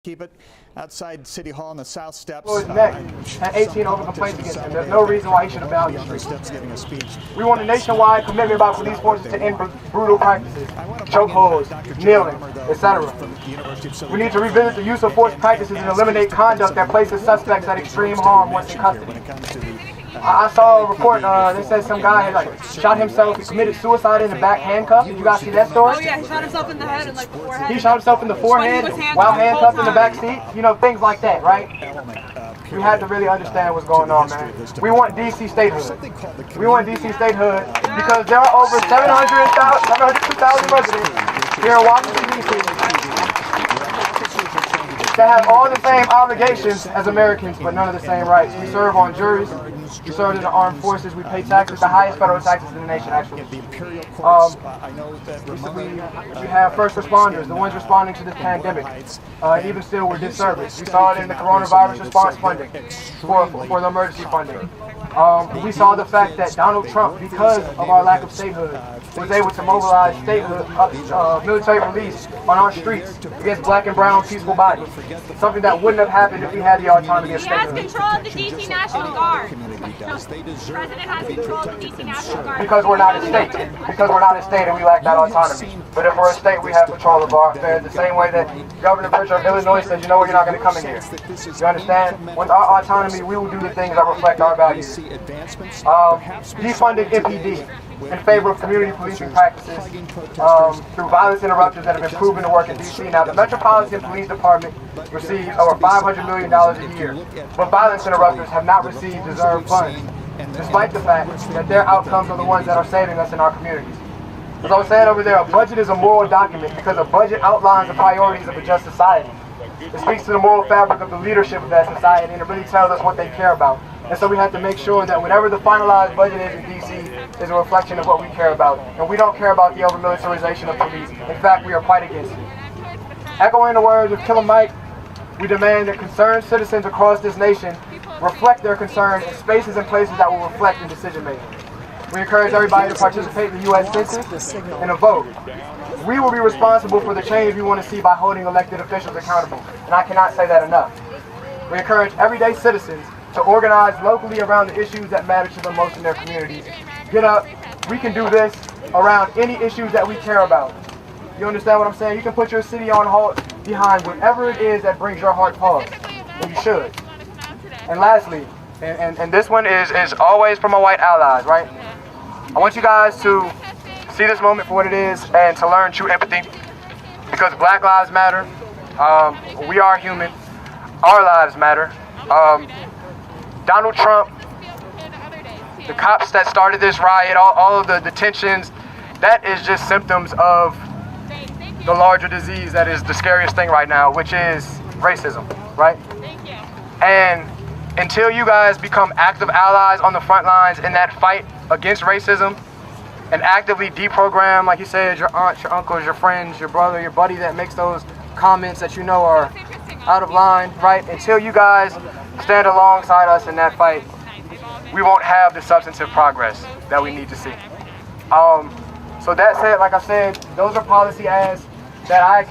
Keep it outside City Hall on the south steps. Floyd's neck had 18 open complaints against him. There's no reason why he should have been out the street. Giving a speech. We want a nationwide commitment by police forces to end brutal practices, chokeholds, kneeling, etc. We need to revisit the use of force practices and eliminate conduct that places suspects at extreme harm once in custody. I saw a report that said some guy had shot himself. He committed suicide in the back handcuffed. Did you guys see that story? Oh yeah, he shot himself in the head and the forehead. He shot himself in the forehead while handcuffed in the back seat. You know, things like that, right? We had to really understand what's going on, man. We want DC statehood. We want DC statehood because there are over 702,000 residents here in Washington, D.C. that have all the same obligations as Americans, but none of the same rights. We serve on juries. We serve in the armed forces. We pay taxes, the highest federal taxes in the nation, actually. We have first responders, the ones responding to this pandemic. And even still, we're disserviced. We saw it in the coronavirus response funding, for the emergency funding. We saw the fact that Donald Trump, because of our lack of statehood, was able to mobilize statehood, military police on our streets against black and brown peaceful bodies. Something that wouldn't have happened if we had the autonomy of statehood. He has control of the DC National Guard. The president has control of the DC National Guard. Because we're not a state. Because we're not a state and we lack that autonomy. But if we're a state, we have control of our affairs. The same way that Governor Fisher of Illinois said, you know what, you're not going to come in here. You understand? With our autonomy, we will do the things that reflect our values. Defunding MPD in favor of community policing practices through violence interrupters that have been proven to work in DC. Now, the Metropolitan Police Department receives over $500 million a year, but violence interrupters have not received deserved funds, despite the fact that their outcomes are the ones that are saving us in our communities. As I was saying over there, a budget is a moral document because a budget outlines the priorities of a just society. It speaks to the moral fabric of the leadership of that society, and it really tells us what they care about. And so we have to make sure that whatever the finalized budget is in DC is a reflection of what we care about. And we don't care about the over-militarization of police. In fact, we are quite against it. Echoing the words of Killer Mike, we demand that concerned citizens across this nation reflect their concerns in spaces and places that will reflect in decision making. We encourage everybody to participate in the U.S. Census and to vote. We will be responsible for the change we want to see by holding elected officials accountable. And I cannot say that enough. We encourage everyday citizens to organize locally around the issues that matter to them most in their communities. Get up. We can do this around any issues that we care about. You understand what I'm saying? You can put your city on halt behind whatever it is that brings your heart pause. And you should. And lastly, and this one is always for my white allies, right? I want you guys to see this moment for what it is and to learn true empathy, because Black lives matter. We are human. Our lives matter. Donald Trump, the cops that started this riot, all of the detentions, that is just symptoms of the larger disease that is the scariest thing right now, which is racism, right? And until you guys become active allies on the front lines in that fight against racism and actively deprogram, like you said, your aunts, your uncles, your friends, your brother, your buddy that makes those comments that you know are out of line, right? Until you guys stand alongside us in that fight, we won't have the substantive progress that we need to see. So that said, like I said, those are policy ads that I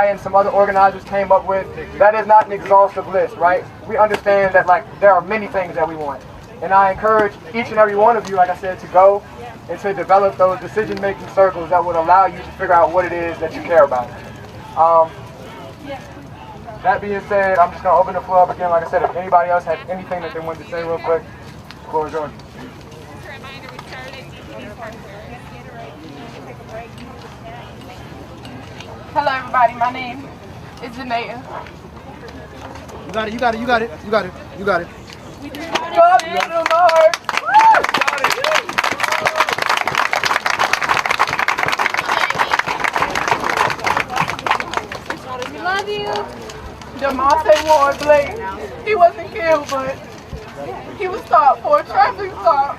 and some other organizers came up with. That is not an exhaustive list, right? We understand that there are many things that we want. And I encourage each and every one of you, like I said, to go and to develop those decision-making circles that would allow you to figure out what it is that you care about. That being said, I'm just going to open the floor up again. Like I said, if anybody else had anything that they wanted to say real quick, the floor is yours. Hello everybody, my name is Janaea. You got it, you got it, you got it, you got it, you got it. God be the Lord. We love you. DeMonte Ward Blake, he wasn't killed, but he was stopped for a traffic stop.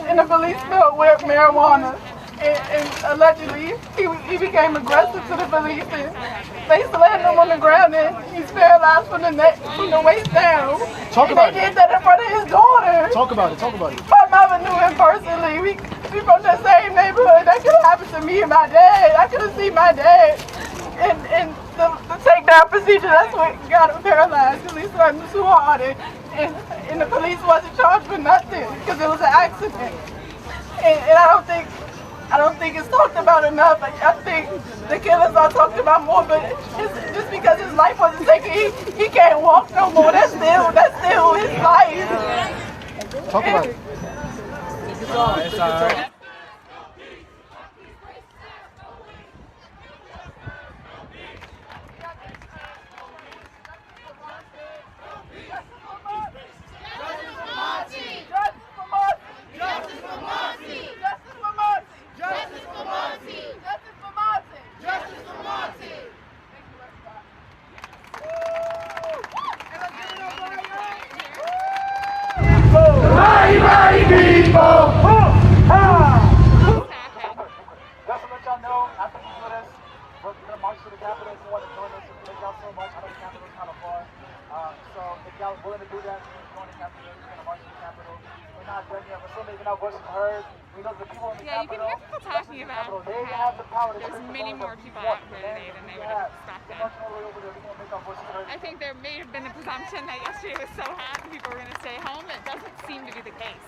And the police smelled wet marijuana. And allegedly, he became aggressive to the police and they slammed him on the ground and he's paralyzed from the waist down. Talk about it. They did that in front of his daughter. Talk about it, talk about it. My mother knew him personally. We from the same neighborhood. That could have happened to me and my dad. I could have seen my dad. And the takedown procedure, that's what got him paralyzed, because he started too hard, and the police wasn't charged with nothing, because it was an accident. And I don't think it's talked about enough. I think the killers are talked about more, but just because his life wasn't taken, he can't walk no more. That's still his life. Talk about it. It's all right. Just to let y'all know, after he's with us, we're going to march to the Capitol. If you want to join us, thank y'all so much. I know the Capitol's kind of far. So if y'all are willing to do that, join the Capitol. We're going to march to the Capitol. We're not done yet. We're still making our voices heard. We know the people in the Yeah, you Capitol, can hear people talking about they have the power to there's change the many laws more that we people want. out here today than they would have expected. We're marching all the way over there. We're going to make our voices heard. I think there may have been a presumption that yesterday was so hot and people were going to stay home. It doesn't seem to be the case.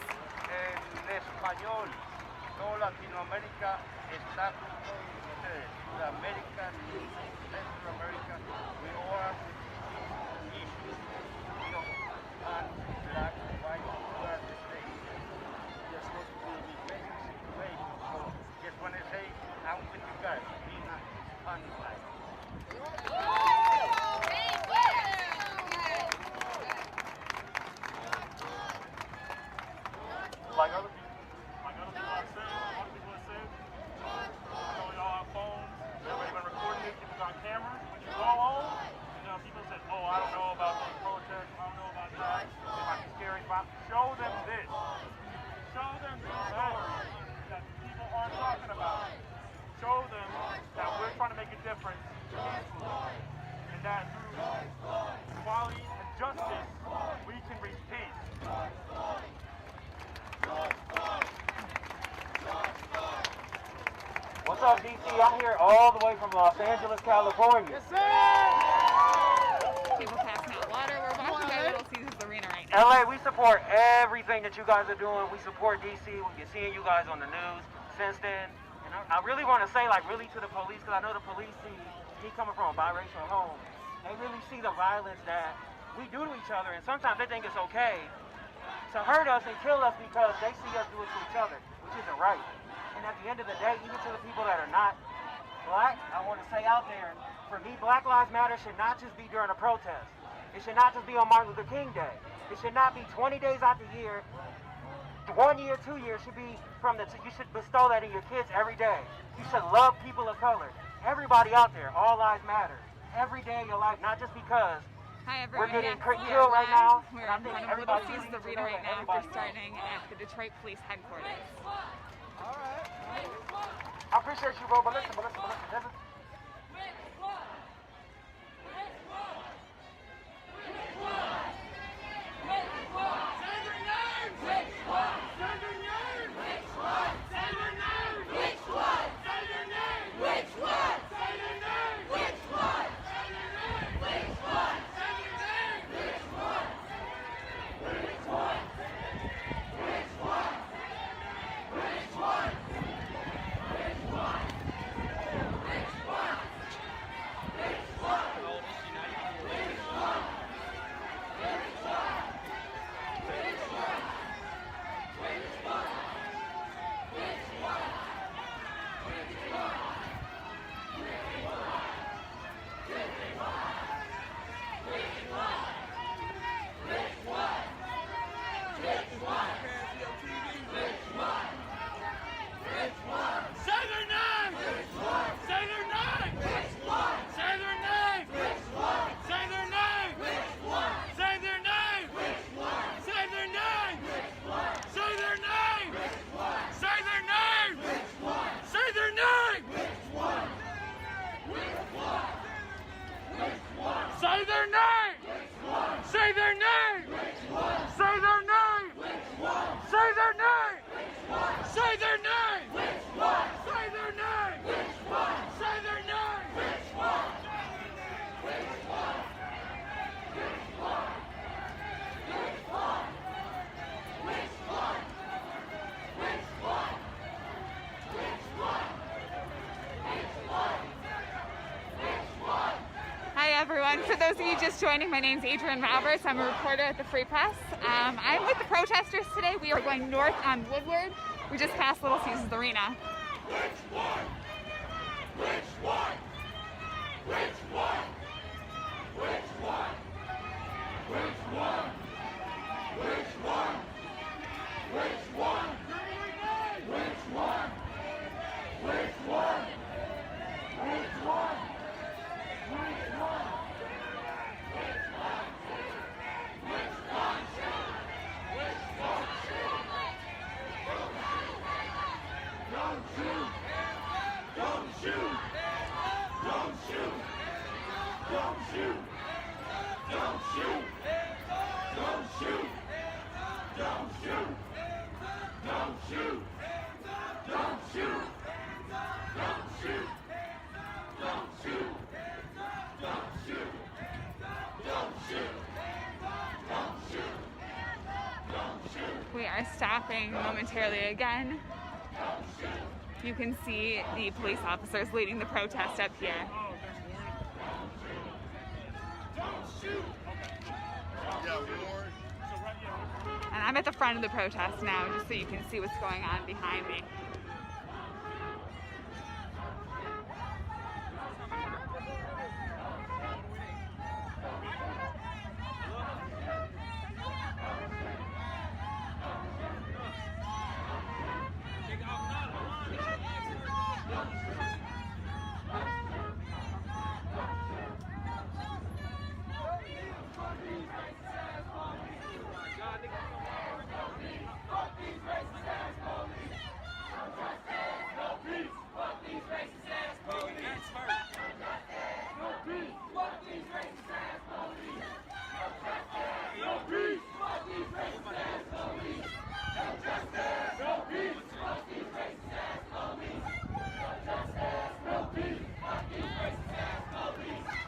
En español, toda Latinoamérica está con ustedes. Sudamérica, Centroamérica, we all have the issues. You know, black, white, we are the same. Just go to the immigration situation. So just want to say, I'm with you guys. Be not unlike. Like other people have said, a lot of people have said, I know y'all have phones, everybody been recording it, people got cameras. When you go home, people said, oh, I don't know about those protests, I don't know about that, it might be scary. Show them this. Show them these stories that people aren't talking about. Show them that we're trying to make a difference peacefully, and that through equality and justice, we can reach peace. What's up, DC? I'm here all the way from Los Angeles, California. People passing out water. We're walking by Little Caesars Arena right now. LA, we support everything that you guys are doing. We support DC. We've been seeing you guys on the news since then. And I really want to say, like, really to the police, because I know the police see me coming from a biracial home. They really see the violence that we do to each other, and sometimes they think it's okay to hurt us and kill us because they see us do it to each other, which isn't right. And at the end of the day, even to the people that are not black, I want to say out there, for me, Black Lives Matter should not just be during a protest. It should not just be on Martin Luther King Day. It should not be 20 days out the year. 1 year, 2 years should be you should bestow that in your kids every day. You should love people of color. Everybody out there, all lives matter. Every day of your life, not just because Hi everyone. we're getting Yes, we are killed right now. We're And I in think front of Little everybody Caesars needs to Arena know right that now. everybody We're starting at the Detroit Police Headquarters. I appreciate you, bro, but listen. everyone. For those of you just joining, my name is Adrienne Roberts. I'm a reporter at the Free Press. I'm with the protesters today. We are going north on Woodward. We just passed Little Caesars Arena. Which one? Which one? Which one? Which one? Which one? Which one? Which one? Which one? Which one? Which one? We are stopping momentarily again. You can see the police officers leading the protest up here. And I'm at the front of the protest now, just so you can see what's going on behind me. Fuck these